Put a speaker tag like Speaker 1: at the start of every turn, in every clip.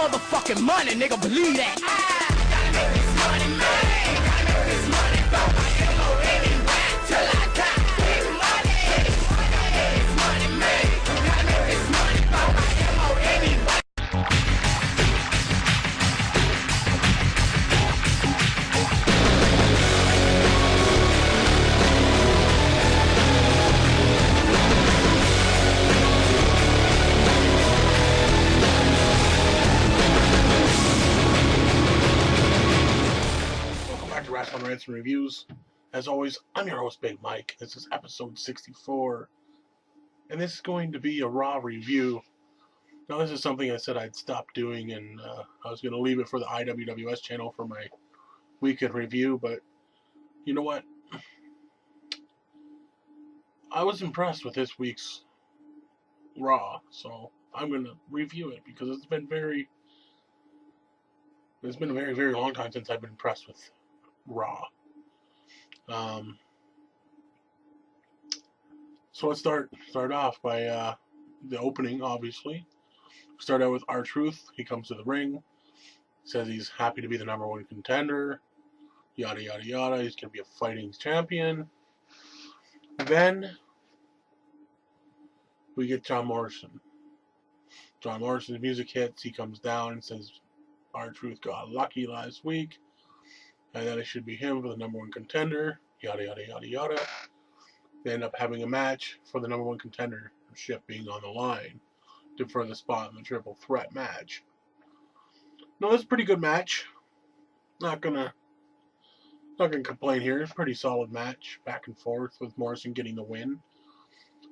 Speaker 1: motherfucking money, nigga, believe that. Gotta make this money, man. Gotta make this money, bump my elbow anywhere till I die. Big money, this money, man. Gotta make this money, bump my elbow anywhere.
Speaker 2: Wrestling Rants and Reviews. As always, I'm your host, Big Mike. This is episode 64, and this is going to be a Raw review. Now, this is something I said I'd stop doing, and I was going to leave it for the IWWS channel for my weekend review, but you know what? I was impressed with this week's Raw, so I'm going to review it because it's been a very, very long time since I've been impressed with Raw. So let's start off by the opening. Obviously, start out with R-Truth. He comes to the ring, says he's happy to be the #1 contender. Yada yada yada. He's gonna be a fighting champion. Then we get John Morrison. John Morrison's music hits. He comes down and says R-Truth got lucky last week, and that it should be him for the #1 contender, yada yada yada yada. They end up having a match for the #1 contendership being on the line for the spot in the triple threat match. No, it's a pretty good match. Not gonna complain here. It's a pretty solid match, back and forth, with Morrison getting the win.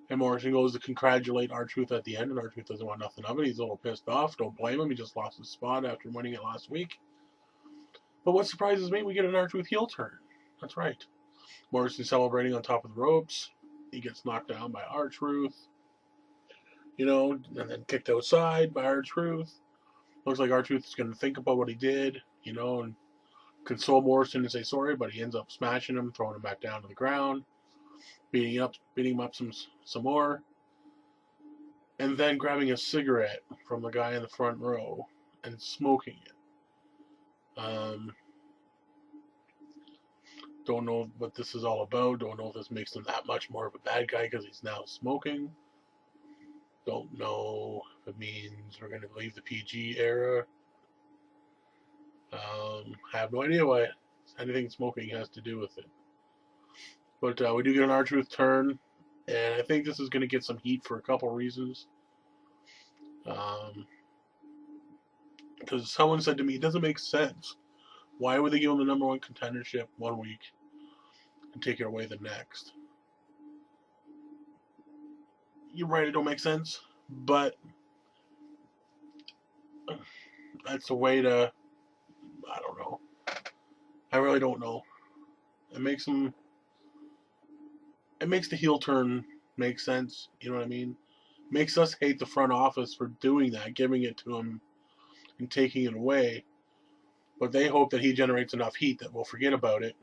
Speaker 2: And Morrison goes to congratulate R-Truth at the end, and R-Truth doesn't want nothing of it. He's a little pissed off. Don't blame him. He just lost his spot after winning it last week. But what surprises me, we get an R-Truth heel turn. That's right. Morrison celebrating on top of the ropes. He gets knocked down by R-Truth. And then kicked outside by R-Truth. Looks like R-Truth is going to think about what he did, and console Morrison and say sorry, but he ends up smashing him, throwing him back down to the ground, beating him up some more, and then grabbing a cigarette from the guy in the front row and smoking it. Don't know what this is all about. Don't know if this makes him that much more of a bad guy because he's now smoking. Don't know if it means we're going to leave the PG era. I have no idea why anything smoking has to do with it. But we do get an R-Truth turn, and I think this is going to get some heat for a couple reasons. Because someone said to me, it doesn't make sense. Why would they give him the #1 contendership one week and take it away the next? You're right, it don't make sense, but that's a way to, I don't know. I really don't know. It makes the heel turn make sense, you know what I mean? Makes us hate the front office for doing that, giving it to him and taking it away. But they hope that he generates enough heat that we'll forget about it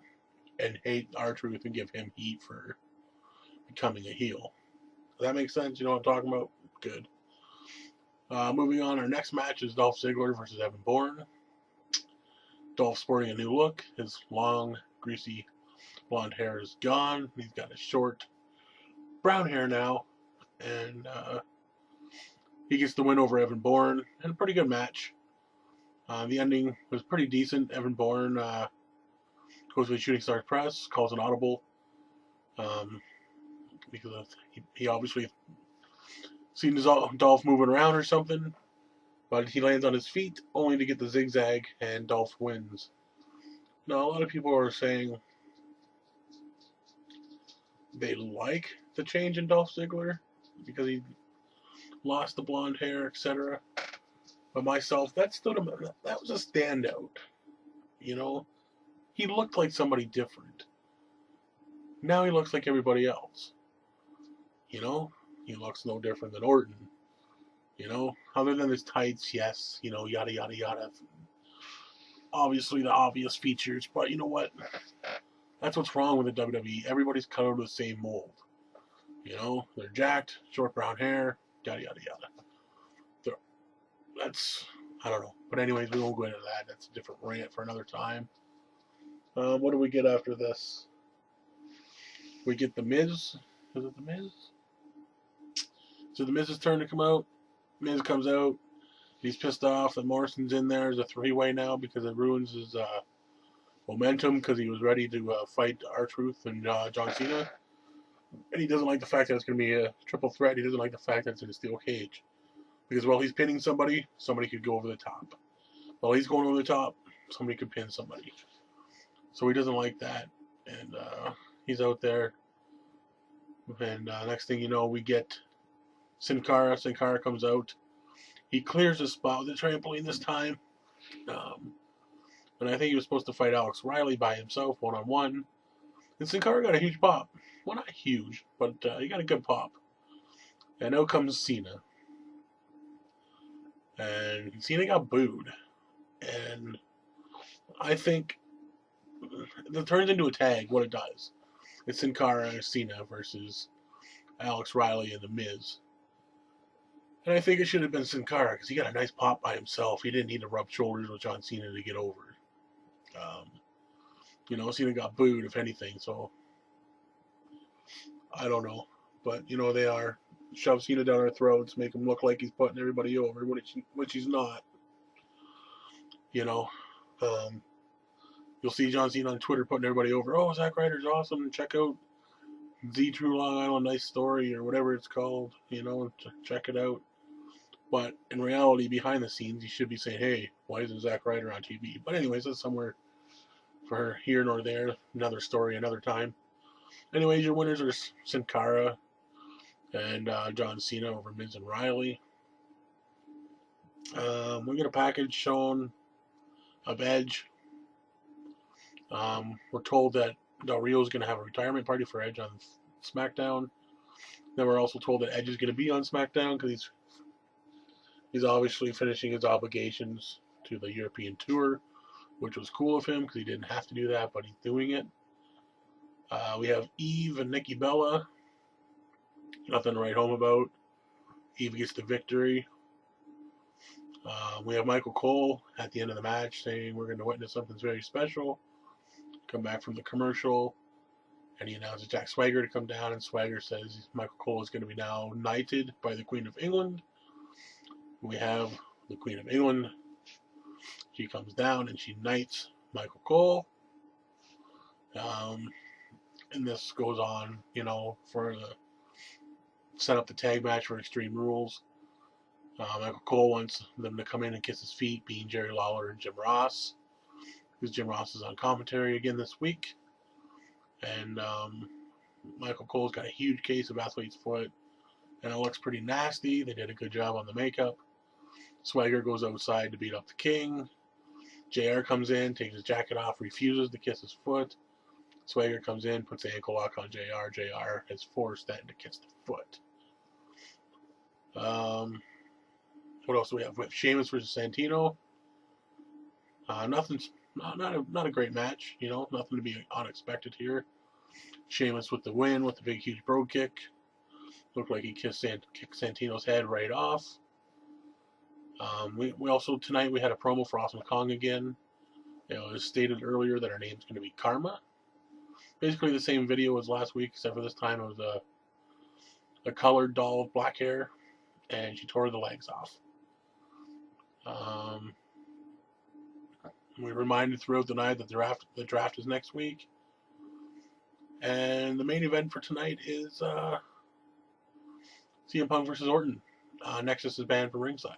Speaker 2: and hate R-Truth and give him heat for becoming a heel. Does that make sense? You know what I'm talking about? Good. Moving on, our next match is Dolph Ziggler versus Evan Bourne. Dolph sporting a new look. His long, greasy blonde hair is gone. He's got his short brown hair now. And he gets the win over Evan Bourne. And a pretty good match. The ending was pretty decent. Evan Bourne goes to the Shooting Star Press, calls an audible, because he obviously seen Dolph moving around or something, but he lands on his feet only to get the zigzag, and Dolph wins. Now, a lot of people are saying they like the change in Dolph Ziggler because he lost the blonde hair, etc. But myself, that was a standout. He looked like somebody different. Now he looks like everybody else. He looks no different than Orton. Other than his tights, yes, yada yada yada. Obviously the obvious features, but you know what? That's what's wrong with the WWE. Everybody's cut out of the same mold. They're jacked, short brown hair, yada yada yada. I don't know. But anyways, we won't go into that. That's a different rant for another time. What do we get after this? We get The Miz. Is it The Miz? So The Miz's turn to come out. Miz comes out. He's pissed off that Morrison's in there as a three-way now because it ruins his momentum because he was ready to fight R-Truth and John Cena. And he doesn't like the fact that it's going to be a triple threat. He doesn't like the fact that it's in a steel cage. Because while he's pinning somebody, somebody could go over the top. While he's going over the top, somebody could pin somebody. So he doesn't like that. And he's out there. And next thing you know, we get Sin Cara. Sin Cara comes out. He clears his spot with the trampoline this time. And I think he was supposed to fight Alex Riley by himself, one-on-one. And Sin Cara got a huge pop. Well, not huge, but he got a good pop. And out comes Cena. And Cena got booed. And I think it turns into a tag, what it does. It's Sin Cara and Cena versus Alex Riley and The Miz. And I think it should have been Sin Cara because he got a nice pop by himself. He didn't need to rub shoulders with John Cena to get over. Cena got booed, if anything, so I don't know. But, they are shove Cena down our throats, make him look like he's putting everybody over, which he's not. You'll see John Cena on Twitter putting everybody over. Oh, Zack Ryder's awesome. Check out The True Long Island Nice Story or whatever it's called. Check it out. But in reality, behind the scenes, you should be saying, hey, why isn't Zack Ryder on TV? But anyways, that's somewhere for here nor there. Another story, another time. Anyways, your winners are Sin Cara and John Cena over Miz and Riley. We get a package showing of Edge. We're told that Del Rio is going to have a retirement party for Edge on SmackDown. Then we're also told that Edge is going to be on SmackDown because he's obviously finishing his obligations to the European tour, which was cool of him because he didn't have to do that, but he's doing it. We have Eve and Nikki Bella. Nothing to write home about. Eve gets the victory. We have Michael Cole at the end of the match saying we're going to witness something very special. Come back from the commercial, and he announces Jack Swagger to come down, and Swagger says Michael Cole is going to be now knighted by the Queen of England. We have the Queen of England. She comes down and she knights Michael Cole. And this goes on, for the set up the tag match for Extreme Rules. Michael Cole wants them to come in and kiss his feet, being Jerry Lawler and Jim Ross. Because Jim Ross is on commentary again this week. And Michael Cole's got a huge case of athlete's foot. And it looks pretty nasty. They did a good job on the makeup. Swagger goes outside to beat up the King. JR comes in, takes his jacket off, refuses to kiss his foot. Swagger comes in, puts the ankle lock on JR. JR has forced that to kiss the foot. What else do we have? We have Sheamus versus Santino. Nothing's not a great match, nothing to be unexpected here. Sheamus with the win with the big huge bro kick. Looked like he kicked Santino's head right off. We also tonight we had a promo for Awesome Kong again. It was stated earlier that her name's going to be Karma. Basically the same video as last week, except for this time it was a colored doll with black hair, and she tore the legs off. We reminded throughout the night that the draft is next week. And the main event for tonight is CM Punk versus Orton. Nexus is banned from ringside.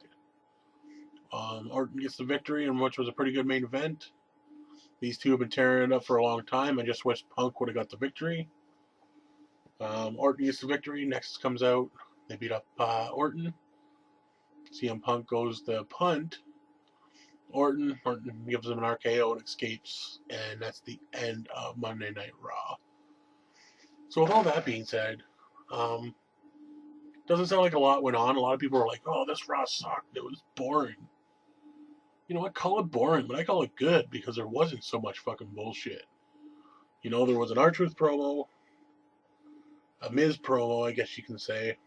Speaker 2: Orton gets the victory, and which was a pretty good main event. These two have been tearing it up for a long time. I just wish Punk would have got the victory. Orton gets the victory. Nexus comes out. They beat up Orton. CM Punk goes the punt. Orton gives him an RKO and escapes. And that's the end of Monday Night Raw. So with all that being said, doesn't sound like a lot went on. A lot of people were like, oh, this Raw sucked. It was boring. I call it boring, but I call it good because there wasn't so much fucking bullshit. There was an R-Truth promo, a Miz promo, I guess you can say.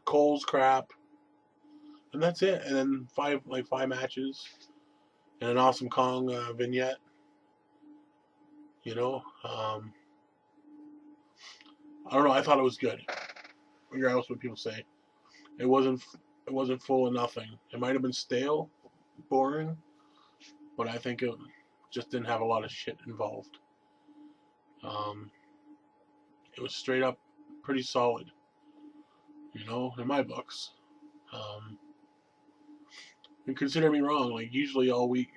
Speaker 2: Cole's crap. And that's it. And then five matches and an Awesome Kong vignette. You know, I don't know. I thought it was good. Regardless of what people say, it wasn't full of nothing. It might have been stale, boring, but I think it just didn't have a lot of shit involved. It was straight up pretty solid. You know, in my books. And consider me wrong. Like usually all week,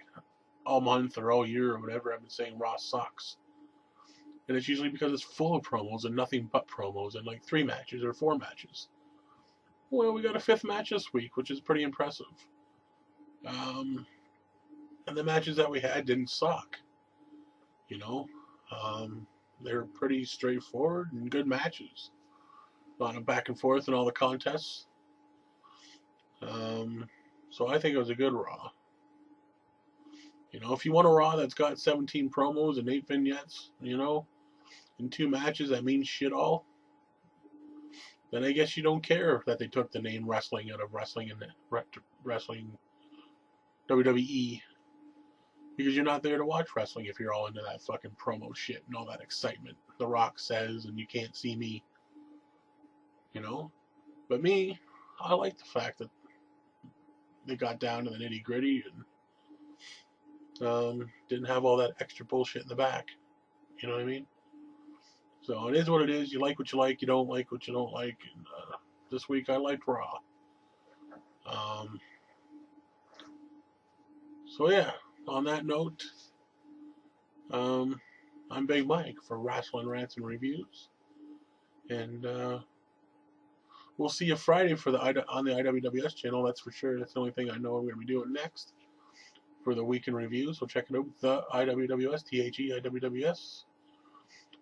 Speaker 2: all month, or all year, or whatever, I've been saying Raw sucks. And it's usually because it's full of promos and nothing but promos and like 3 matches or 4 matches. Well, we got a 5th match this week, which is pretty impressive. And the matches that we had didn't suck. You know, they were pretty straightforward and good matches. A lot of back and forth in all the contests. So I think it was a good Raw. You know, if you want a Raw that's got 17 promos and 8 vignettes, you know, in 2 matches that means shit all, then I guess you don't care that they took the name wrestling out of wrestling and wrestling WWE, because you're not there to watch wrestling if you're all into that fucking promo shit and all that excitement The Rock says and you can't see me, you know. But me, I like the fact that they got down to the nitty gritty and didn't have all that extra bullshit in the back. You know what I mean? So it is what it is. You like what you like. You don't like what you don't like. And this week I liked Raw. So yeah, on that note, I'm Big Mike for Wrestling Rants and Reviews. And we'll see you Friday for on the IWWS channel, that's for sure. That's the only thing I know I'm going to be doing next for the weekend review. So check it out, the IWWS, THEIWWS.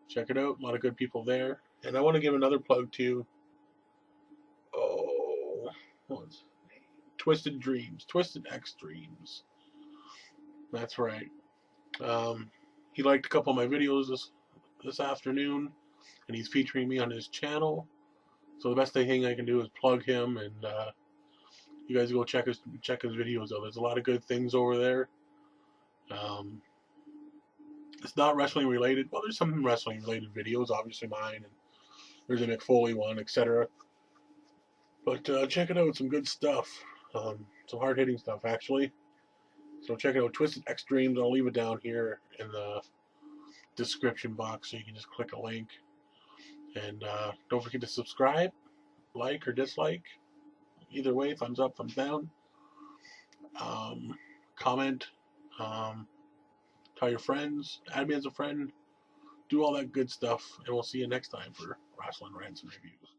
Speaker 2: Check it out. A lot of good people there. And I want to give another plug to what's Twisted Dreams, Twisted X Dreams. That's right. He liked a couple of my videos this afternoon, and he's featuring me on his channel. So the best thing I can do is plug him, and you guys go check his videos out. There's a lot of good things over there. It's not wrestling related. Well, there's some wrestling related videos, obviously mine, and there's a Mick Foley one, etc. But check it out, some good stuff. Some hard hitting stuff actually. So check it out, Twisted X Dreams. I'll leave it down here in the description box so you can just click a link. And don't forget to subscribe, like or dislike. Either way, thumbs up, thumbs down. Comment. Tell your friends. Add me as a friend. Do all that good stuff. And we'll see you next time for Wrestling Rants and Reviews.